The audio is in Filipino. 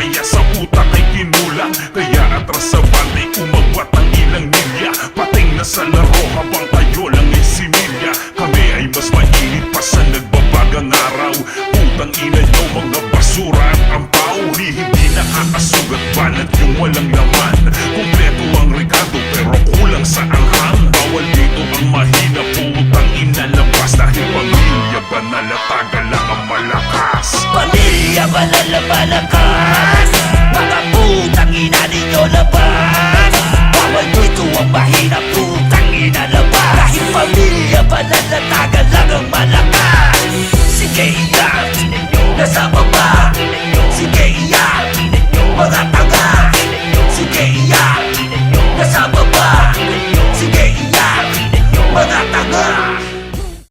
kaya sa utak ay kinulang. Kaya atras sa bantay umagwat ang ilang milya. Pating na sa laro habang kayo lang ay similya. Kami ay mas mainit pa sa nagbabagang araw. Putang ina nyo mga basura at ampaw. Hindi nakakasugat banat yung walang laman. Kompleto ang Ricardo pero kulang sa anghang. Bawal dito ang mahina, putang ina labas. Dahil pamilya banal at tagal lang ang malakas. Pamilya banal na malakas. Mga putang ina ninyo labas. Bawal dito ang mahina, putang ina labas. Dahil pamilya banal na tagal lang ang malakas. Sige iyak, nasa baba. Sige iyak, mga tanga. Sige iyak, nasa baba.